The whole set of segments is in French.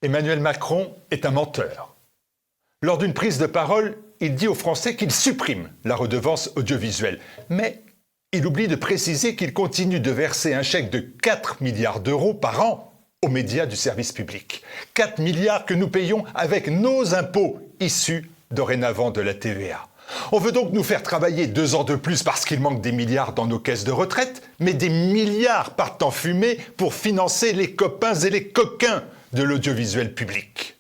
Emmanuel Macron est un menteur. Lors d'une prise de parole, il dit aux Français qu'il supprime la redevance audiovisuelle. Mais il oublie de préciser qu'il continue de verser un chèque de 4 milliards d'euros par an aux médias du service public. 4 milliards que nous payons avec nos impôts issus dorénavant de la TVA. On veut donc nous faire travailler 2 ans de plus parce qu'il manque des milliards dans nos caisses de retraite, mais des milliards partent en fumée pour financer les copains et les coquins de l'audiovisuel public.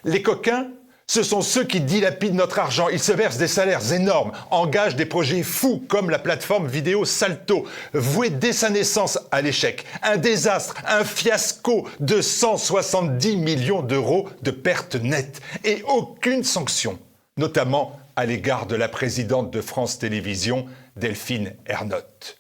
Les coquins, ce sont ceux qui dilapident notre argent. Ils se versent des salaires énormes, engagent des projets fous comme la plateforme vidéo Salto, vouée dès sa naissance à l'échec. Un désastre, un fiasco de 170 millions d'euros de pertes nettes et aucune sanction, notamment à l'égard de la présidente de France Télévisions, Delphine Ernotte.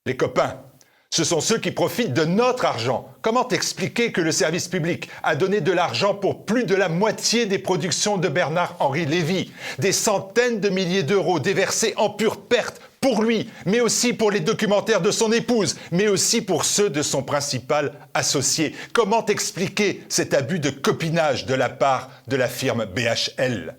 Les copains, ce sont ceux qui profitent de notre argent. Comment expliquer que le service public a donné de l'argent pour plus de la moitié des productions de Bernard-Henri Lévy, des centaines de milliers d'euros déversés en pure perte pour lui, mais aussi pour les documentaires de son épouse, mais aussi pour ceux de son principal associé. Comment expliquer cet abus de copinage de la part de la firme BHL ?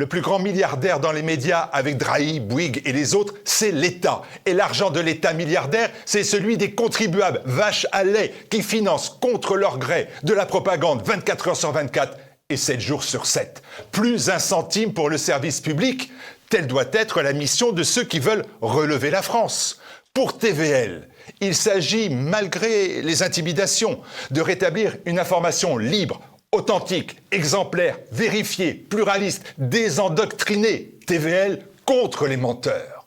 Le plus grand milliardaire dans les médias avec Drahi, Bouygues et les autres, c'est l'État. Et l'argent de l'État milliardaire, c'est celui des contribuables, vaches à lait, qui financent contre leur gré de la propagande 24 heures sur 24 et 7 jours sur 7. Plus un centime pour le service public, telle doit être la mission de ceux qui veulent relever la France. Pour TVL, il s'agit, malgré les intimidations, de rétablir une information libre, authentique, exemplaire, vérifié, pluraliste, désendoctriné, TVL contre les menteurs.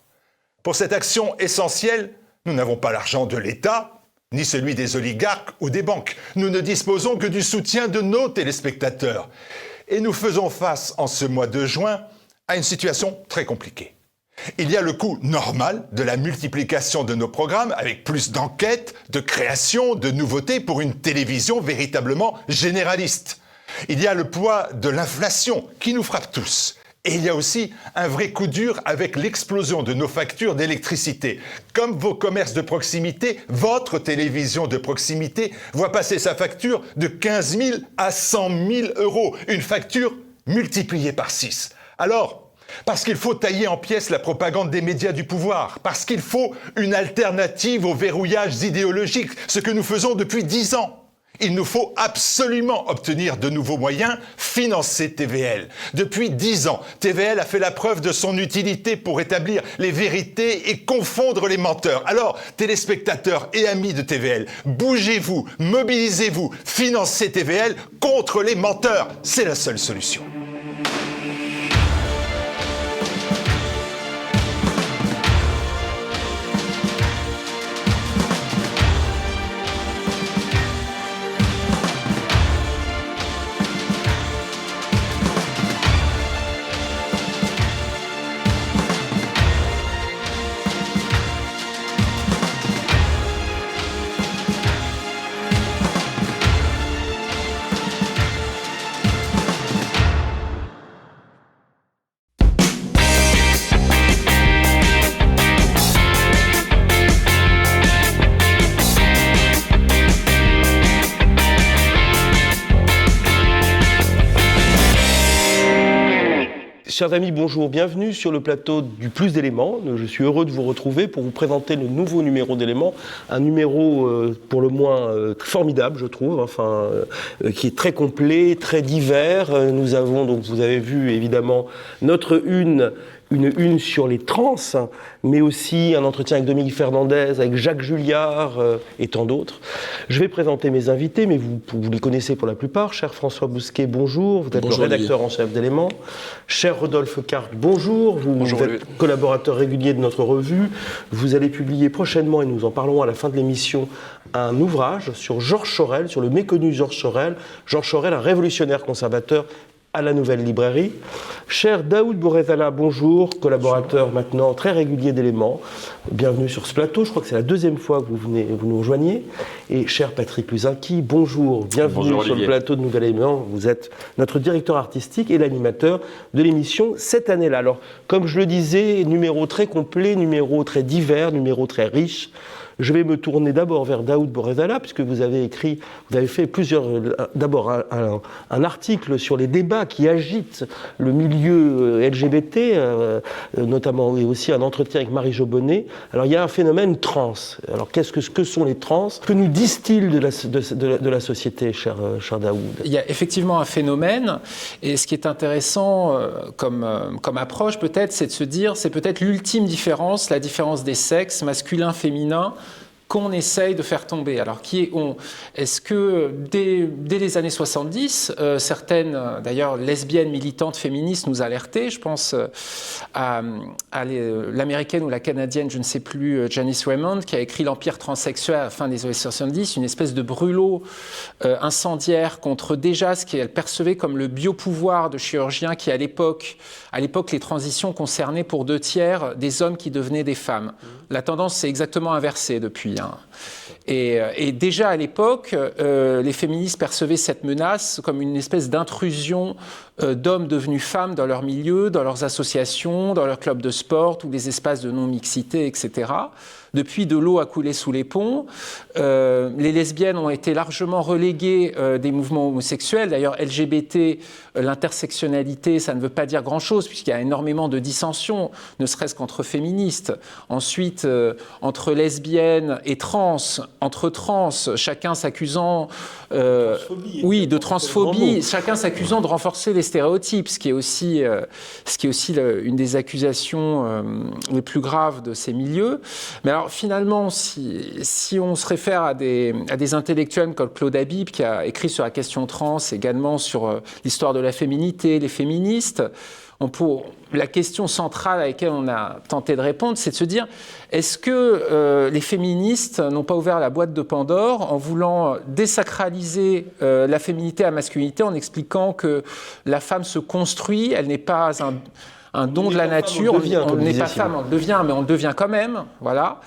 Pour cette action essentielle, nous n'avons pas l'argent de l'État, ni celui des oligarques ou des banques. Nous ne disposons que du soutien de nos téléspectateurs. Et nous faisons face, en ce mois de juin, à une situation très compliquée. Il y a le coût normal de la multiplication de nos programmes avec plus d'enquêtes, de créations, de nouveautés pour une télévision véritablement généraliste. Il y a le poids de l'inflation qui nous frappe tous. Et il y a aussi un vrai coup dur avec l'explosion de nos factures d'électricité. Comme vos commerces de proximité, votre télévision de proximité voit passer sa facture de 15 000 à 100 000 euros. Une facture multipliée par 6. Alors, parce qu'il faut tailler en pièces la propagande des médias du pouvoir, parce qu'il faut une alternative aux verrouillages idéologiques, ce que nous faisons depuis 10 ans. Il nous faut absolument obtenir de nouveaux moyens, financer TVL. Depuis 10 ans, TVL a fait la preuve de son utilité pour établir les vérités et confondre les menteurs. Alors, téléspectateurs et amis de TVL, bougez-vous, mobilisez-vous, financez TVL contre les menteurs. C'est la seule solution. Chers amis, bonjour, bienvenue sur le plateau du Plus d'éléments. Je suis heureux de vous retrouver pour vous présenter le nouveau numéro d'éléments, un numéro pour le moins formidable, je trouve, qui est très complet, très divers. Nous avons, donc vous avez vu évidemment notre une sur les trans, mais aussi un entretien avec Dominique Fernandez, avec Jacques Julliard et tant d'autres. Je vais présenter mes invités, mais vous les connaissez pour la plupart. Cher François Bousquet, bonjour. Vous êtes le rédacteur en chef d'Éléments. Cher Rodolphe Kark, bonjour. Vous êtes collaborateur régulier de notre revue. Vous allez publier prochainement, et nous en parlerons à la fin de l'émission, un ouvrage sur Georges Sorel, sur le méconnu Georges Sorel. Georges Sorel, un révolutionnaire conservateur à la Nouvelle Librairie. Cher Daoud Bourezala, bonjour, collaborateur maintenant très régulier d'Éléments. Bienvenue sur ce plateau, je crois que c'est la deuxième fois que vous nous rejoignez. Et cher Patrick Luzinki, bonjour, bienvenue sur le plateau de Nouvel Élément. Vous êtes notre directeur artistique et l'animateur de l'émission cette année-là. Alors, comme je le disais, numéro très complet, numéro très divers, numéro très riche. Je vais me tourner d'abord vers Daoud Borezala, puisque vous avez fait d'abord un article sur les débats qui agitent le milieu LGBT, notamment et aussi un entretien avec Marie-Jo Bonnet. Alors il y a un phénomène trans. Alors que sont les trans? Que nous disent-ils de la société, cher Daoud? Il y a effectivement un phénomène, et ce qui est intéressant comme approche peut-être, c'est de se dire, c'est peut-être l'ultime différence, la différence des sexes, masculin, féminin, qu'on essaye de faire tomber. Alors, qui est-on? Est-ce que dès les années 70, certaines, d'ailleurs, lesbiennes militantes féministes nous alertaient, je pense à l'américaine ou la canadienne, je ne sais plus, Janice Raymond, qui a écrit L'Empire transsexuel à la fin des années 70, une espèce de brûlot incendiaire contre déjà ce qu'elle percevait comme le biopouvoir de chirurgiens qui, à l'époque, les transitions concernaient pour 2/3 des hommes qui devenaient des femmes. La tendance s'est exactement inversée depuis. Et déjà à l'époque, les féministes percevaient cette menace comme une espèce d'intrusion d'hommes devenus femmes dans leur milieu, dans leurs associations, dans leurs clubs de sport, tous les espaces de non-mixité, etc. Depuis, de l'eau a coulé sous les ponts. Les lesbiennes ont été largement reléguées des mouvements homosexuels. D'ailleurs, LGBT, l'intersectionnalité, ça ne veut pas dire grand-chose, puisqu'il y a énormément de dissensions, ne serait-ce qu'entre féministes. Ensuite, entre lesbiennes et trans, entre trans, chacun s'accusant de transphobie, chacun s'accusant de renforcer les stéréotypes, ce qui est aussi une des accusations les plus graves de ces milieux. Mais alors finalement, si on se réfère à des intellectuels comme Claude Habib, qui a écrit sur la question trans, également sur l'histoire de la féminité, les féministes, la question centrale à laquelle on a tenté de répondre, c'est de se dire, est-ce que les féministes n'ont pas ouvert la boîte de Pandore en voulant désacraliser la féminité à la masculinité, en expliquant que la femme se construit, elle n'est pas un don de la nature, on n'est pas femme, on le devient, mais on le devient quand même, voilà.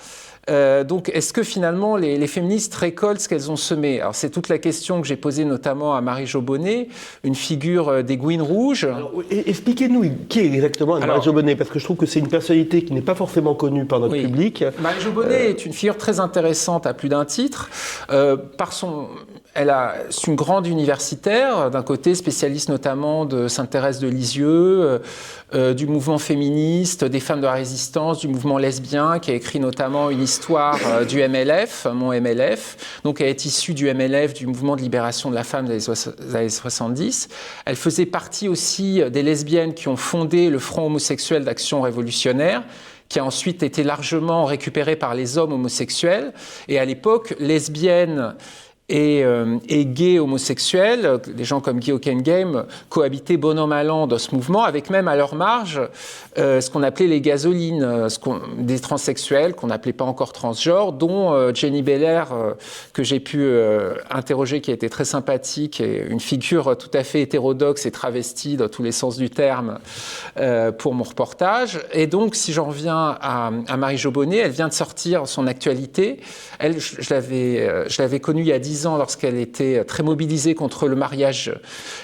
Donc, est-ce que finalement les féministes récoltent ce qu'elles ont semé? Alors, c'est toute la question que j'ai posée notamment à Marie-Jo Bonnet, une figure des Gouines Rouges. Alors, expliquez-nous qui est exactement Marie-Jo Bonnet, parce que je trouve que c'est une personnalité qui n'est pas forcément connue par notre public. Marie-Jo Bonnet est une figure très intéressante à plus d'un titre. C'est une grande universitaire, d'un côté spécialiste notamment de Sainte-Thérèse de Lisieux, du mouvement féministe, des femmes de la résistance, du mouvement lesbien, qui a écrit notamment une histoire du MLF, mon MLF. Donc elle est issue du MLF, du mouvement de libération de la femme des années 70. Elle faisait partie aussi des lesbiennes qui ont fondé le Front homosexuel d'action révolutionnaire, qui a ensuite été largement récupéré par les hommes homosexuels. Et à l'époque, lesbiennes et gays homosexuels, des gens comme Guy Hockenheim, cohabitaient bon an mal an dans ce mouvement, avec même à leur marge ce qu'on appelait les gasolines, des transsexuels qu'on n'appelait pas encore transgenres, dont Jenny Belair, que j'ai pu interroger, qui a été très sympathique, et une figure tout à fait hétérodoxe et travestie dans tous les sens du terme pour mon reportage. Et donc, si j'en reviens à Marie-Jo Bonnet, elle vient de sortir son actualité. Elle, je l'avais connue il y a 10 ans lorsqu'elle était très mobilisée contre le mariage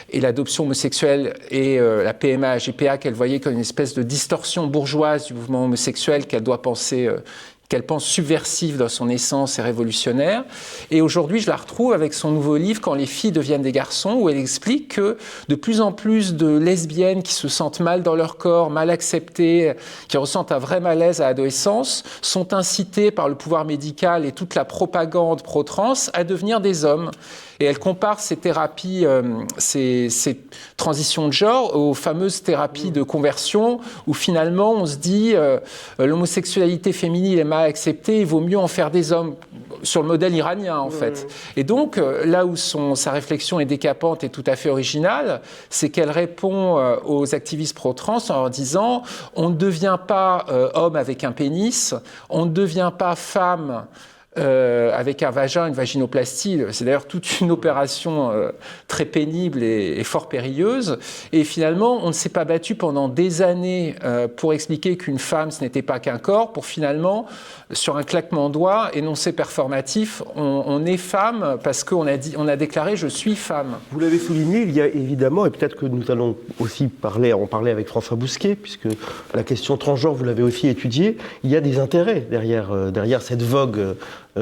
et l'adoption homosexuelle et la PMA, GPA, qu'elle voyait comme une espèce de distorsion bourgeoise du mouvement homosexuel qu'elle pense subversive dans son essence et révolutionnaire. Et aujourd'hui, je la retrouve avec son nouveau livre « Quand les filles deviennent des garçons », où elle explique que de plus en plus de lesbiennes qui se sentent mal dans leur corps, mal acceptées, qui ressentent un vrai malaise à l'adolescence, sont incitées par le pouvoir médical et toute la propagande pro-trans à devenir des hommes. Et elle compare ces thérapies, ces transitions de genre aux fameuses thérapies de conversion où finalement on se dit l'homosexualité féminine est mal acceptée, il vaut mieux en faire des hommes, sur le modèle iranien en fait. Et donc là où sa réflexion est décapante et tout à fait originale, c'est qu'elle répond aux activistes pro-trans en leur disant on ne devient pas homme avec un pénis, on ne devient pas femme avec un vagin, une vaginoplastie. C'est d'ailleurs toute une opération très pénible et fort périlleuse. Et finalement, on ne s'est pas battu pendant des années pour expliquer qu'une femme, ce n'était pas qu'un corps, pour finalement, sur un claquement de doigts, énoncé performatif, on est femme parce qu'on a déclaré « je suis femme ». Vous l'avez souligné, il y a évidemment, et peut-être que nous allons aussi en parler avec François Bousquet, puisque la question transgenre, vous l'avez aussi étudiée, il y a des intérêts derrière cette vogue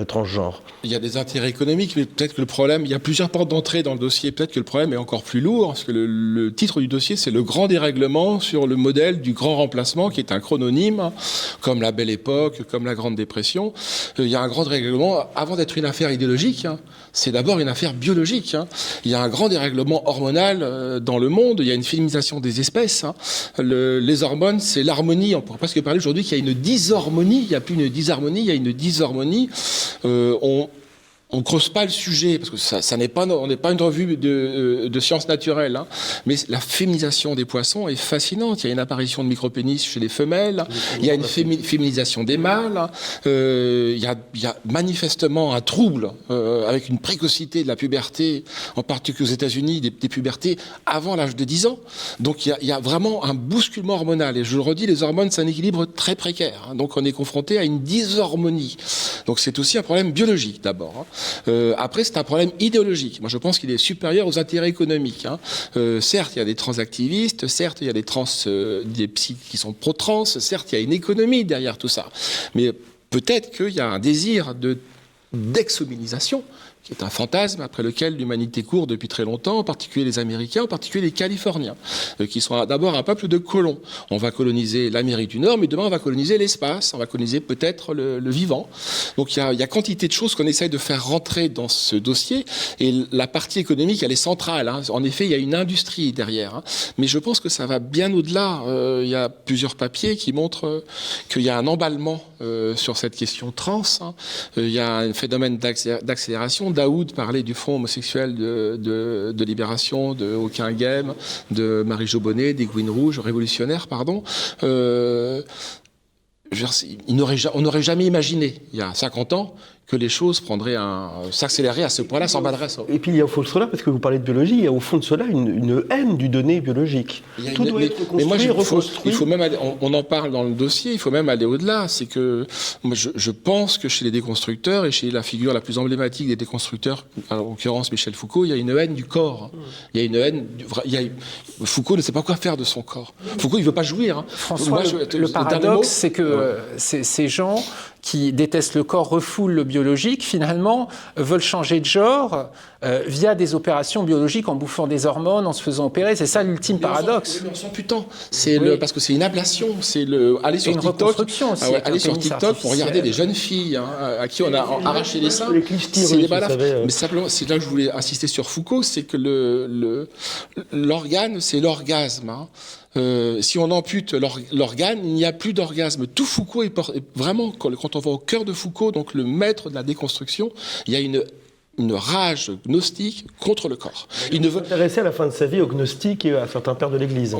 transgenres. Il y a des intérêts économiques, mais peut-être que le problème, il y a plusieurs portes d'entrée dans le dossier, peut-être que le problème est encore plus lourd, parce que le titre du dossier, c'est le grand dérèglement sur le modèle du grand remplacement, qui est un chrononyme, comme la Belle Époque, comme la Grande Dépression. Il y a un grand dérèglement, avant d'être une affaire idéologique, c'est d'abord une affaire biologique. Il y a un grand dérèglement hormonal dans le monde, il y a une féminisation des espèces. Les hormones, c'est l'harmonie. On pourrait presque parler aujourd'hui qu'il y a une disharmonie. Il n'y a plus une disharmonie, il y a une disharmonie. On creuse pas le sujet parce que ça n'est pas, on n'est pas une revue de sciences naturelles, mais la féminisation des poissons est fascinante. Il y a une apparition de micropénis chez les femelles, il y a une féminisation des mâles, il y a manifestement un trouble avec une précocité de la puberté, en particulier aux États-Unis, des pubertés avant l'âge de 10 ans. Donc il y a vraiment un bousculement hormonal. Et je le redis, les hormones, c'est un équilibre très précaire. Donc on est confronté à une dysharmonie. Donc c'est aussi un problème biologique d'abord. Après, c'est un problème idéologique. Moi, je pense qu'il est supérieur aux intérêts économiques. Certes, il y a des transactivistes, certes, il y a des psy qui sont pro-trans, certes, il y a une économie derrière tout ça. Mais peut-être qu'il y a un désir d'exhominisation, qui est un fantasme après lequel l'humanité court depuis très longtemps, en particulier les Américains, en particulier les Californiens, qui sont d'abord un peuple de colons. On va coloniser l'Amérique du Nord, mais demain on va coloniser l'espace, on va coloniser peut-être le vivant. Donc il y a quantité de choses qu'on essaye de faire rentrer dans ce dossier, et la partie économique, elle est centrale. En effet, il y a une industrie derrière, mais je pense que ça va bien au-delà. Il y a plusieurs papiers qui montrent qu'il y a un emballement sur cette question trans. Il y a un phénomène d'accélération. Daoud parlait du Front homosexuel de libération, de Aucun Game, de Marie-Jo Bonnet, des Gouines Rouges, révolutionnaires, pardon. On n'aurait jamais imaginé, il y a 50 ans, que les choses s'accéléreraient à ce point-là, s'emballeraient. Et puis il y a au fond de cela, parce que vous parlez de biologie, il y a au fond de cela une haine du donné biologique. Tout doit être construit, reconstruit. Il faut même aller, on en parle dans le dossier, il faut même aller au-delà. C'est que moi, je pense que chez les déconstructeurs, et chez la figure la plus emblématique des déconstructeurs, en l'occurrence Michel Foucault, il y a une haine du corps. Il y a une haine... Foucault ne sait pas quoi faire de son corps. Foucault, il ne veut pas jouir. François, le paradoxe, c'est que ces gens qui détestent le corps, refoulent le biologique, finalement, veulent changer de genre via des opérations biologiques en bouffant des hormones, en se faisant opérer. C'est ça l'ultime paradoxe. En s'amputant. Parce que c'est une ablation. Aller sur TikTok pour regarder des jeunes filles à qui on a arraché les seins. Mais simplement, c'est là que je voulais insister sur Foucault, c'est que l'organe, c'est l'orgasme. Si on ampute l'organe, il n'y a plus d'orgasme. Tout Foucault est vraiment, quand on va au cœur de Foucault, donc le maître de la déconstruction, il y a une rage gnostique contre le corps. Il ne veut s'intéresser à la fin de sa vie aux gnostiques et à certains pères de l'Église.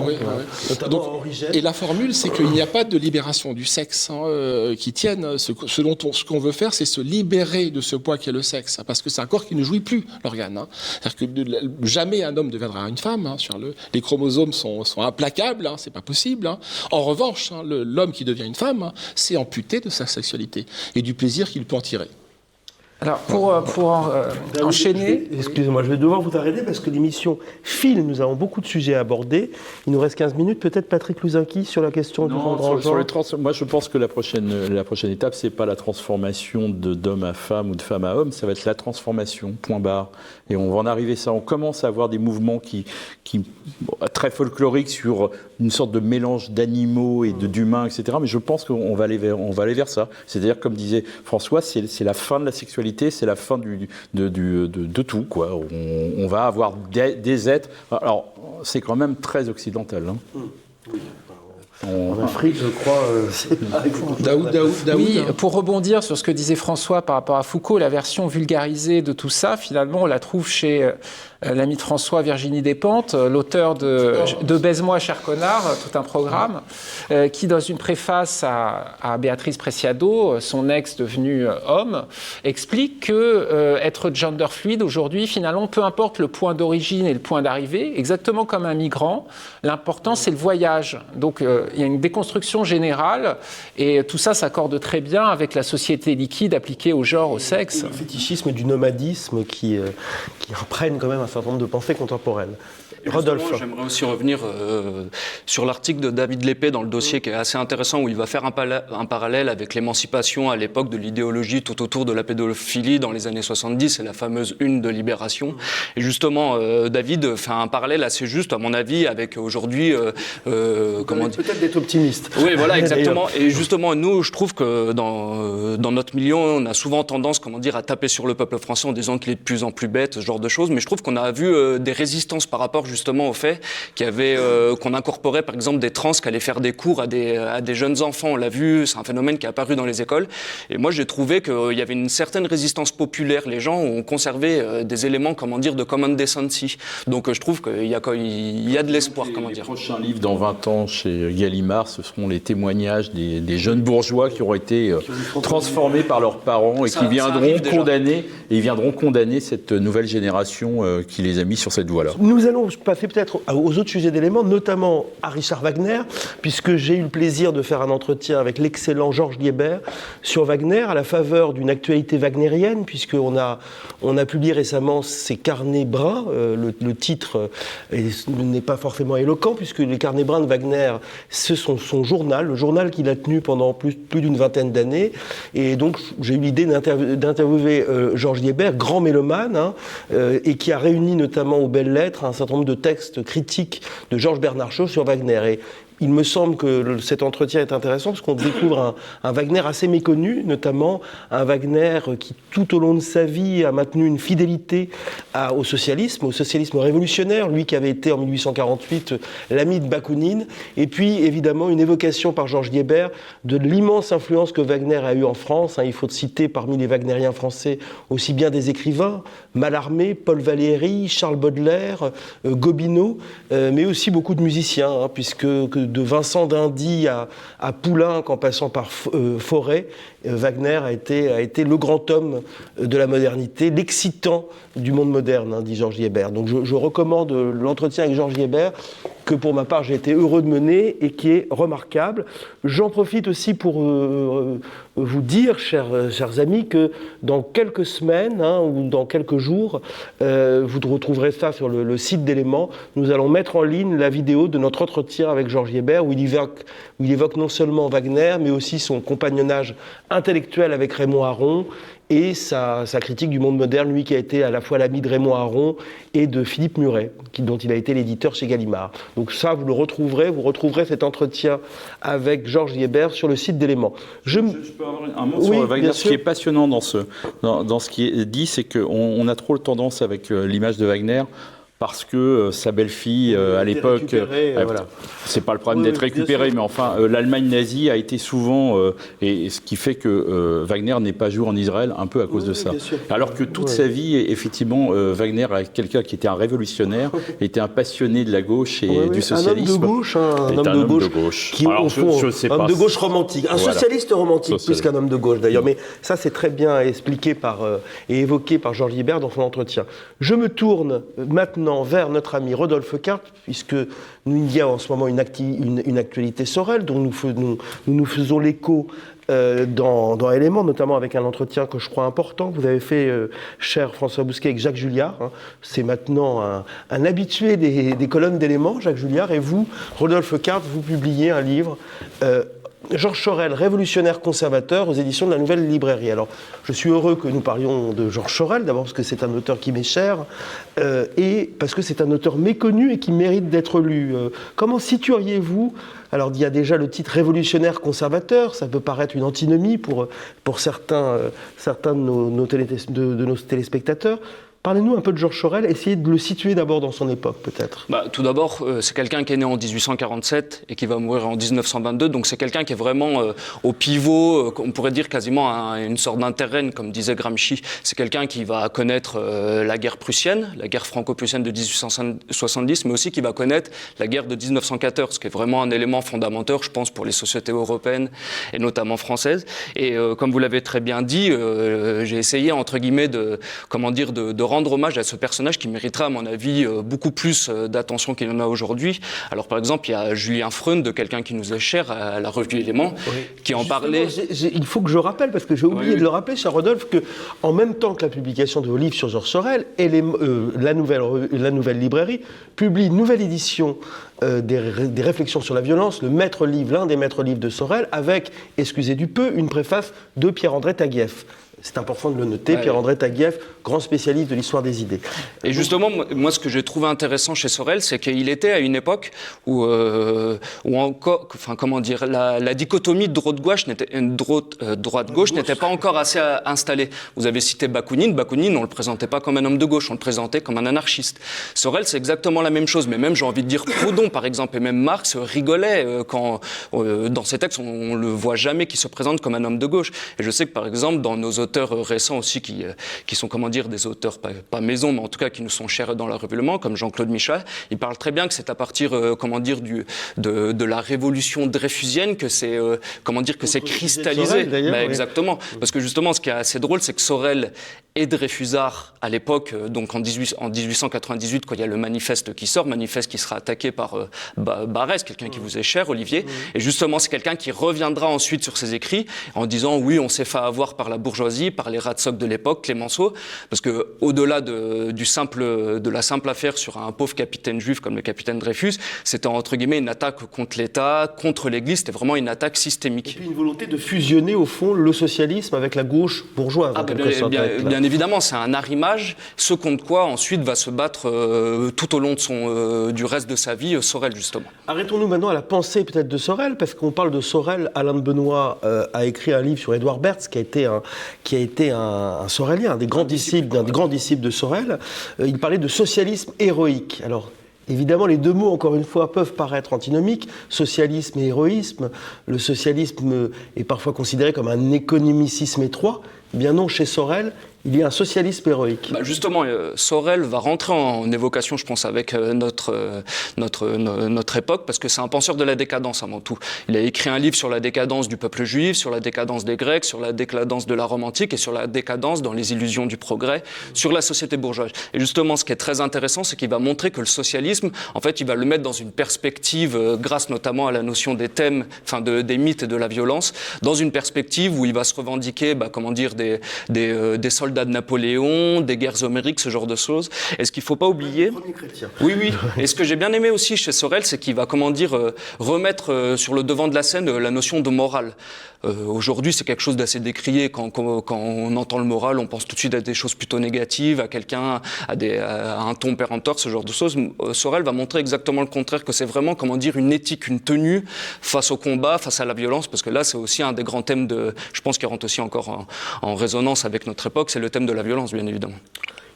Notamment donc, Origène. Et la formule, c'est qu'il n'y a pas de libération du sexe qui tienne. Ce qu'on veut faire, c'est se libérer de ce poids qu'est le sexe, parce que c'est un corps qui ne jouit plus l'organe. C'est-à-dire que jamais un homme deviendra une femme. Les chromosomes sont implacables, c'est pas possible. En revanche, l'homme qui devient une femme, c'est amputé de sa sexualité et du plaisir qu'il peut en tirer. Alors, pour enchaîner... Excusez-moi, je vais devoir vous arrêter parce que l'émission file, nous avons beaucoup de sujets à aborder. Il nous reste 15 minutes. Peut-être Patrick Louzanqui sur la question du genre. Moi, je pense que la prochaine étape, c'est pas la transformation d'homme à femme ou de femme à homme, ça va être la transformation, point barre. Et on va en arriver ça. On commence à avoir des mouvements qui très folkloriques sur une sorte de mélange d'animaux et d'humains, etc. Mais je pense qu'on va aller vers ça. C'est-à-dire, comme disait François, c'est la fin de la sexualité. C'est la fin de tout, quoi. On va avoir des êtres. Alors, c'est quand même très occidental. En Afrique, je crois, Daoud. Oui, pour rebondir sur ce que disait François par rapport à Foucault, la version vulgarisée de tout ça, finalement, on la trouve chez l'ami de François, Virginie Despentes, l'auteur de Baise-moi, cher connard, tout un programme, qui, dans une préface à Béatrice Preciado, son ex devenu homme, explique que être gender fluide aujourd'hui, finalement, peu importe le point d'origine et le point d'arrivée, exactement comme un migrant, l'important c'est le voyage. Donc il y a une déconstruction générale et tout ça s'accorde très bien avec la société liquide appliquée au genre, au sexe. Le fétichisme du nomadisme qui imprègne quand même un certain nombre de pensées contemporaines. Rodolphe. J'aimerais aussi revenir sur l'article de David Lépée dans le dossier qui est assez intéressant, où il va faire un parallèle avec l'émancipation à l'époque de l'idéologie tout autour de la pédophilie dans les années 70, c'est la fameuse une de Libération. Et justement, David fait un parallèle assez juste, à mon avis, avec aujourd'hui... peut-être d'être optimiste. Oui, voilà, exactement. Et justement, nous, je trouve que dans notre milieu, on a souvent tendance, à taper sur le peuple français en disant qu'il est de plus en plus bête, ce genre de choses. Mais je trouve qu'on a vu des résistances par rapport justement au fait qu'on incorporait par exemple des trans qui allaient faire des cours à des jeunes enfants. On l'a vu, c'est un phénomène qui est apparu dans les écoles. Et moi, j'ai trouvé qu'il y avait une certaine résistance populaire. Les gens ont conservé des éléments, de common decency. Donc je trouve qu'il y a de l'espoir, Les prochains livres dans 20 ans chez Gallimard, ce seront les témoignages des jeunes bourgeois qui auront été transformés par leurs parents et qui viendront condamner cette nouvelle génération qui les a mis sur cette voie-là. Nous allons passer peut-être aux autres sujets d'éléments, notamment à Richard Wagner, puisque j'ai eu le plaisir de faire un entretien avec l'excellent Georges Liébert sur Wagner, à la faveur d'une actualité wagnérienne, puisqu'on a publié récemment ses carnets bruns. Le titre n'est pas forcément éloquent, puisque les carnets bruns de Wagner, c'est son journal, le journal qu'il a tenu pendant plus d'une vingtaine d'années. Et donc, j'ai eu l'idée d'interviewer Georges Liébert, grand mélomane, et qui a réuni notamment aux Belles Lettres un certain nombre de textes critiques de Georges Bernard Shaw sur Wagner. Et il me semble que cet entretien est intéressant parce qu'on découvre un Wagner assez méconnu, notamment un Wagner qui, tout au long de sa vie, a maintenu une fidélité au socialisme révolutionnaire, lui qui avait été en 1848 l'ami de Bakounine, et puis évidemment une évocation par Georges Liébert de l'immense influence que Wagner a eue en France. Il faut citer parmi les wagnériens français aussi bien des écrivains, Mallarmé, Paul Valéry, Charles Baudelaire, Gobineau, mais aussi beaucoup de musiciens, puisque de Vincent d'Indy à Poulenc, en passant par Fauré, Wagner a été le grand homme de la modernité, l'excitant du monde moderne, dit Georges Liébert. Donc je recommande l'entretien avec Georges Liébert, que pour ma part j'ai été heureux de mener et qui est remarquable. J'en profite aussi pour vous dire, chers amis, que dans quelques semaines ou dans quelques jours, vous retrouverez ça sur le site d'Éléments, nous allons mettre en ligne la vidéo de notre entretien avec Georges Liébert, où il évoque non seulement Wagner, mais aussi son compagnonnage intellectuel avec Raymond Aron et sa critique du monde moderne, lui qui a été à la fois l'ami de Raymond Aron et de Philippe Muret, dont il a été l'éditeur chez Gallimard. Donc ça, vous retrouverez cet entretien avec Georges Liébert sur le site d'Éléments. Je peux avoir un mot sur Wagner. Ce qui est passionnant dans ce qui est dit, c'est qu'on a trop tendance avec l'image de Wagner, parce que sa belle-fille, à l'époque, voilà. C'est pas le problème d'être récupéré, mais enfin, l'Allemagne nazie a été souvent, et ce qui fait que Wagner n'est pas joué en Israël, un peu à cause de ça. Alors que toute sa vie, effectivement, Wagner est quelqu'un qui était un révolutionnaire, était un passionné de la gauche et du socialisme. Un homme de gauche, un homme de gauche. Qui, alors, je sais pas. Homme de gauche romantique, un socialiste romantique, plus qu'un homme de gauche d'ailleurs. Mais ça, c'est très bien expliqué et évoqué par Georges Liébert dans son entretien. Je me tourne maintenant vers notre ami Rodolphe Carp, puisque il y a en ce moment une actualité Sorel, dont nous faisons l'écho dans Éléments, notamment avec un entretien que je crois important que vous avez fait, cher François Bousquet, avec Jacques Julliard. C'est maintenant un habitué des colonnes d'Éléments, Jacques Julliard, et vous, Rodolphe Carp, vous publiez un livre Georges Sorel, révolutionnaire conservateur, aux éditions de la Nouvelle Librairie. Alors, je suis heureux que nous parlions de Georges Sorel, d'abord parce que c'est un auteur qui m'est cher, et parce que c'est un auteur méconnu et qui mérite d'être lu. Comment situeriez-vous, alors il y a déjà le titre révolutionnaire conservateur, ça peut paraître une antinomie pour certains de nos téléspectateurs. Parlez-nous un peu de Georges Sorel, essayez de le situer d'abord dans son époque, peut-être. Tout d'abord, c'est quelqu'un qui est né en 1847 et qui va mourir en 1922, donc c'est quelqu'un qui est vraiment au pivot, on pourrait dire quasiment une sorte d'interregne, comme disait Gramsci. C'est quelqu'un qui va connaître la guerre prussienne, la guerre franco-prussienne de 1870, mais aussi qui va connaître la guerre de 1914, ce qui est vraiment un élément fondamental, je pense, pour les sociétés européennes et notamment françaises. Et comme vous l'avez très bien dit, j'ai essayé, entre guillemets, de rendre hommage à ce personnage qui mériterait, à mon avis, beaucoup plus d'attention qu'il en a aujourd'hui. Alors, par exemple, il y a Julien Freund, de quelqu'un qui nous est cher, à la revue Éléments, qui en parlait. Il faut que je rappelle, parce que j'ai oublié de le rappeler, cher Rodolphe, qu'en même temps que la publication de vos livres sur Georges Sorel, et la nouvelle librairie publie une nouvelle édition des réflexions sur la violence, l'un des maîtres livres de Sorel, avec, excusez du peu, une préface de Pierre-André Taguieff. C'est important de le noter, Pierre-André Taguieff, grand spécialiste de l'histoire des idées. Et justement, moi, ce que j'ai trouvé intéressant chez Sorel, c'est qu'il était à une époque où encore, enfin, comment dire, la dichotomie droite-gauche n'était pas encore assez installée. Vous avez cité Bakounine. Bakounine, on le présentait pas comme un homme de gauche, on le présentait comme un anarchiste. Sorel, c'est exactement la même chose, mais même, j'ai envie de dire, Proudhon, par exemple, et même Marx rigolait quand, dans ses textes, on le voit jamais qu'il se présente comme un homme de gauche. Et je sais que, par exemple, dans nos auteurs récents aussi qui sont, comment dire, des auteurs pas maison, mais en tout cas qui nous sont chers dans la revue Le Mans, comme Jean-Claude Michat, il parle très bien que c'est à partir, comment dire, de la révolution dreyfusienne que c'est, comment dire, que c'est cristallisé. Sorel, exactement. Parce que justement, ce qui est assez drôle, c'est que Sorel et Dreyfusard, à l'époque, donc en 1898, quand il y a le manifeste qui sort, manifeste qui sera attaqué par Barrès, quelqu'un qui vous est cher, Olivier, et justement, c'est quelqu'un qui reviendra ensuite sur ses écrits en disant, oui, on s'est fait avoir par la bourgeoisie, par les Ratzock de l'époque, Clémenceau, parce que au-delà de la simple affaire sur un pauvre capitaine juif comme le capitaine Dreyfus, c'était entre guillemets une attaque contre l'État, contre l'Église, c'était vraiment une attaque systémique. Et puis une volonté de fusionner au fond le socialisme avec la gauche bourgeoise. Bien évidemment, c'est un arrimage, ce contre quoi ensuite va se battre tout au long de du reste de sa vie, Sorel justement. Arrêtons-nous maintenant à la pensée peut-être de Sorel, parce qu'on parle de Sorel. Alain de Benoît a écrit un livre sur Édouard Berthe, qui a été un sorélien, un des grands disciples de Sorel. Il parlait de socialisme héroïque. Alors, évidemment, les deux mots, encore une fois, peuvent paraître antinomiques, socialisme et héroïsme. Le socialisme est parfois considéré comme un économicisme étroit. Eh bien non, chez Sorel, il y a un socialisme héroïque. Justement, Sorel va rentrer en évocation, je pense, avec notre époque, parce que c'est un penseur de la décadence avant tout. Il a écrit un livre sur la décadence du peuple juif, sur la décadence des Grecs, sur la décadence de la Rome antique et sur la décadence dans les illusions du progrès, sur la société bourgeoise. Et justement, ce qui est très intéressant, c'est qu'il va montrer que le socialisme, en fait, il va le mettre dans une perspective, grâce notamment à la notion des thèmes, enfin des mythes et de la violence, dans une perspective où il va se revendiquer, comment dire, des soldats de Napoléon, des guerres homériques, ce genre de choses. Et ce qu'il ne faut pas oublier... Oui. Et ce que j'ai bien aimé aussi chez Sorel, c'est qu'il va, comment dire, remettre sur le devant de la scène la notion de morale. Aujourd'hui, c'est quelque chose d'assez décrié. Quand on entend le moral, on pense tout de suite à des choses plutôt négatives, à quelqu'un, à un ton péremptoire, ce genre de choses. Sorel va montrer exactement le contraire, que c'est vraiment, comment dire, une éthique, une tenue face au combat, face à la violence, parce que là, c'est aussi un des grands thèmes je pense, qui rentre aussi encore en résonance avec notre époque, c'est le thème de la violence, bien évidemment.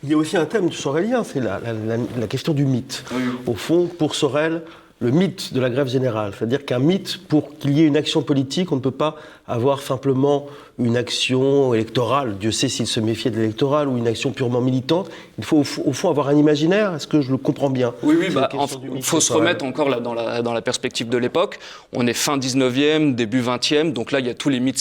Il y a aussi un thème sorélien, c'est la question du mythe. Oui. Au fond, pour Sorel, le mythe de la grève générale, c'est-à-dire qu'un mythe, pour qu'il y ait une action politique, on ne peut pas avoir simplement une action électorale, Dieu sait s'il se méfiait de l'électoral, ou une action purement militante. Il faut au fond avoir un imaginaire. Est-ce que je le comprends bien? Oui, il faut se remettre encore là dans la perspective de l'époque. On est fin 19e, début 20e, donc là il y a tous les mythes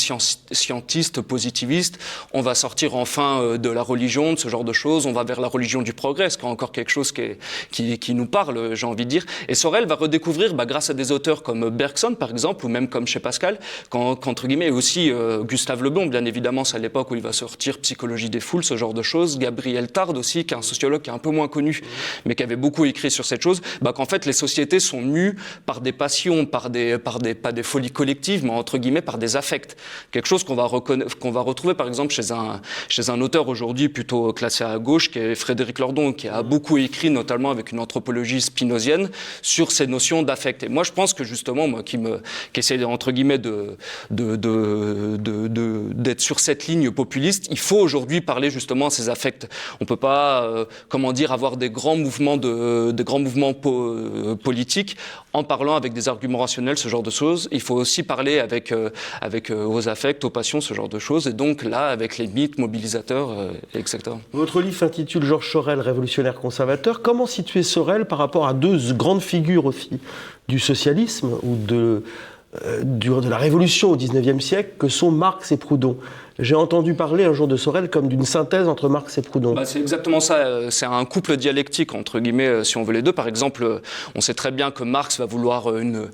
scientistes, positivistes. On va sortir enfin de la religion, de ce genre de choses. On va vers la religion du progrès, ce qui est encore quelque chose qui nous parle, j'ai envie de dire. Et Sorel va redécouvrir, grâce à des auteurs comme Bergson par exemple, ou même comme chez Pascal, qu'entre guillemets, et aussi Gustave Le Bon, bien évidemment, c'est à l'époque où il va sortir Psychologie des foules, ce genre de choses. Gabriel Tarde aussi, qui est un sociologue qui est un peu moins connu, mais qui avait beaucoup écrit sur cette chose, qu'en fait les sociétés sont mues par des passions, pas des folies collectives, mais entre guillemets par des affects. Quelque chose qu'on va retrouver par exemple chez un auteur aujourd'hui plutôt classé à gauche, qui est Frédéric Lordon, qui a beaucoup écrit, notamment avec une anthropologie spinozienne, sur ces notions d'affect. Et moi je pense que justement, moi qui essaie entre guillemets d'être sur cette ligne populiste, il faut aujourd'hui parler justement à ces affects. On peut pas, avoir des grands mouvements politiques en parlant avec des arguments rationnels, ce genre de choses. Il faut aussi parler avec aux affects, aux passions, ce genre de choses. Et donc là, avec les mythes mobilisateurs, etc. Votre livre s'intitule Georges Sorel, révolutionnaire conservateur. Comment situer Sorel par rapport à deux grandes figures aussi du socialisme ou de la révolution au XIXe siècle, que sont Marx et Proudhon? J'ai entendu parler un jour de Sorel comme d'une synthèse entre Marx et Proudhon. C'est exactement ça. C'est un couple dialectique, entre guillemets, si on veut les deux. Par exemple, on sait très bien que Marx va vouloir une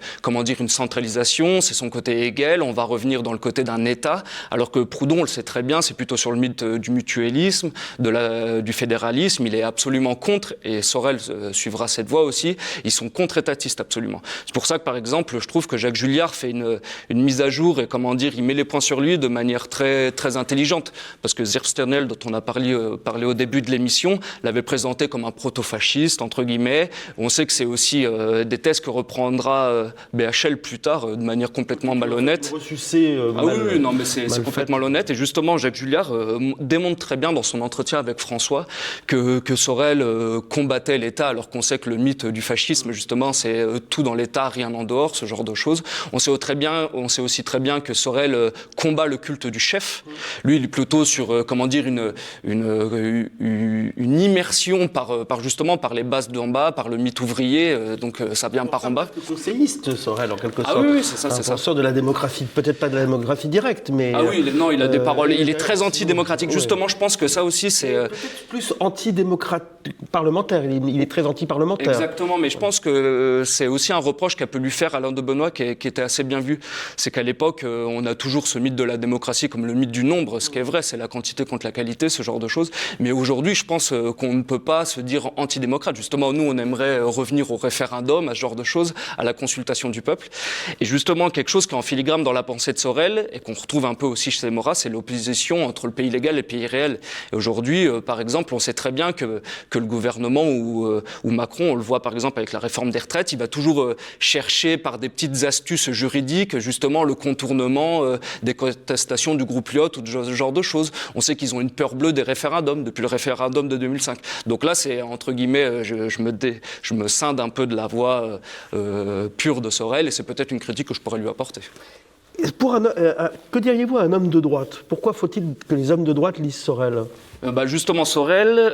centralisation. C'est son côté Hegel. On va revenir dans le côté d'un État. Alors que Proudhon, on le sait très bien, c'est plutôt sur le mythe du mutualisme, du fédéralisme. Il est absolument contre, et Sorel suivra cette voie aussi. Ils sont contre-étatistes, absolument. C'est pour ça que, par exemple, je trouve que Jacques Julliard fait une mise à jour et, il met les points sur lui de manière très, très intelligente. Parce que Zersternel, dont on a parlé au début de l'émission, l'avait présenté comme un proto-fasciste, entre guillemets. On sait que c'est aussi des thèses que reprendra BHL plus tard, de manière complètement malhonnête. Oui, non, mais c'est complètement malhonnête. Et justement, Jacques Julliard démontre très bien dans son entretien avec François que Sorel combattait l'État, alors qu'on sait que le mythe du fascisme, justement, c'est tout dans l'État, rien en dehors, ce genre de choses. On sait aussi très bien que Sorel combat le culte du chef. Lui, il est plutôt sur, une immersion par les bases d'en bas, par le mythe ouvrier, donc ça vient par en bas. Conseilliste, Sorel, en quelque sorte. Ah oui, c'est ça, c'est ça. Un penseur de la démographie, peut-être pas de la démographie directe, mais... Ah oui, non, il a des paroles, il est très antidémocratique. Justement, je pense que ça aussi, c'est... Peut-être plus parlementaire, il est très anti-parlementaire. Exactement, mais je pense que c'est aussi un reproche qu'a pu lui faire Alain de Benoît, qui était assez bien vu. C'est qu'à l'époque, on a toujours ce mythe de la démocratie comme le mythe du nombre, ce qui est vrai, c'est la quantité contre la qualité, ce genre de choses. Mais aujourd'hui, je pense qu'on ne peut pas se dire antidémocrate. Justement, nous, on aimerait revenir au référendum, à ce genre de choses, à la consultation du peuple. Et justement, quelque chose qui est en filigrane dans la pensée de Sorel, et qu'on retrouve un peu aussi chez Maurras, c'est l'opposition entre le pays légal et le pays réel. Et aujourd'hui, par exemple, on sait très bien que le gouvernement ou Macron, on le voit par exemple avec la réforme des retraites, il va toujours chercher par des petites astuces juridiques, justement, le contournement des contestations du groupe Lyot ou de ce genre de choses. On sait qu'ils ont une peur bleue des référendums depuis le référendum de 2005. Donc là, c'est entre guillemets, je me scinde un peu de la voix pure de Sorel, et c'est peut-être une critique que je pourrais lui apporter. Que diriez-vous à un homme de droite ? Pourquoi faut-il que les hommes de droite lisent Sorel ? Justement, Sorel,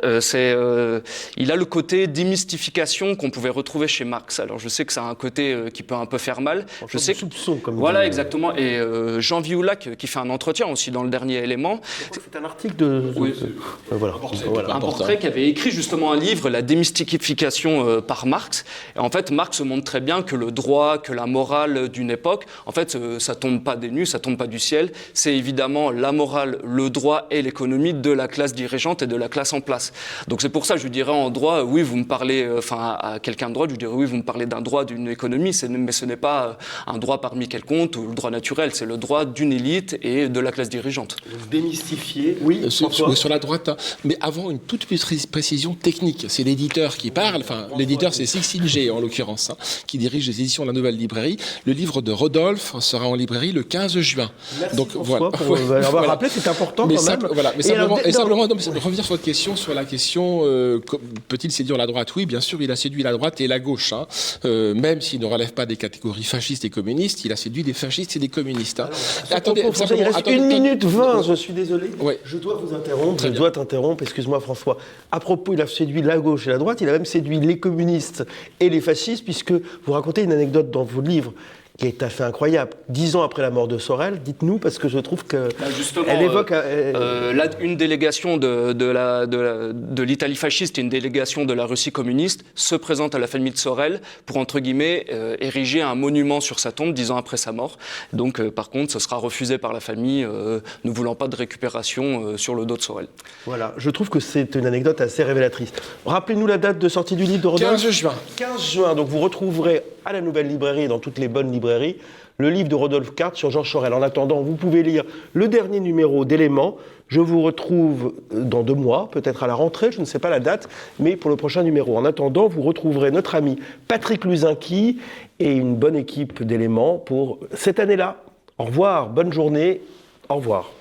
il a le côté démystification qu'on pouvait retrouver chez Marx. Alors, je sais que ça a un côté qui peut un peu faire mal. Je sais soupçon, comme voilà, exactement. Et Jean Vioulac, qui fait un entretien aussi dans le dernier élément. C'est un article de... Oui, un portrait qui avait écrit justement un livre, La démystification par Marx. Et en fait, Marx montre très bien que le droit, que la morale d'une époque, en fait, ça tombe pas des nues, ça tombe pas du ciel. C'est évidemment la morale, le droit et l'économie de la classe dirigeante et de la classe en place. Donc c'est pour ça, je dirais en droit, oui, vous me parlez, à quelqu'un de droite, je dirais oui, vous me parlez d'un droit, d'une économie, mais ce n'est pas un droit parmi quelconque ou le droit naturel, c'est le droit d'une élite et de la classe dirigeante. Vous démystifiez, oui, sur la droite, hein. Mais avant une toute petite précision technique, c'est l'éditeur qui parle, l'éditeur c'est Sixtine G en l'occurrence, hein, qui dirige les éditions de la Nouvelle Librairie. Le livre de Rodolphe sera en librairie le 15 juin. Merci donc François pour avoir rappelé, c'est important mais quand même. Mais simplement, revenir sur votre question, sur la question, peut-il séduire la droite ? Oui, bien sûr, il a séduit la droite et la gauche. Hein. Même s'il ne relève pas des catégories fascistes et communistes, il a séduit des fascistes et des communistes. Hein. Attendez, il reste 1 minute 20, je suis désolé. Ouais. Je dois vous interrompre, excuse-moi François. À propos, il a séduit la gauche et la droite, il a même séduit les communistes et les fascistes, puisque vous racontez une anecdote dans vos livres qui est assez incroyable. 10 ans après la mort de Sorel, dites-nous, parce que je trouve que elle évoque... une délégation de l'Italie fasciste et une délégation de la Russie communiste se présente à la famille de Sorel pour, entre guillemets, ériger un monument sur sa tombe 10 ans après sa mort. Donc, par contre, ce sera refusé par la famille, ne voulant pas de récupération sur le dos de Sorel. Voilà, je trouve que c'est une anecdote assez révélatrice. Rappelez-nous la date de sortie du livre de Rodolphe. 15 juin. 15 juin, donc vous retrouverez à la Nouvelle Librairie et dans toutes les bonnes librairies le livre de Rodolphe Carte sur Georges Sorel. En attendant, vous pouvez lire le dernier numéro d'Éléments. Je vous retrouve dans 2 mois, peut-être à la rentrée, je ne sais pas la date, mais pour le prochain numéro. En attendant, vous retrouverez notre ami Patrick Luzinski et une bonne équipe d'Éléments pour cette année-là. Au revoir, bonne journée, au revoir.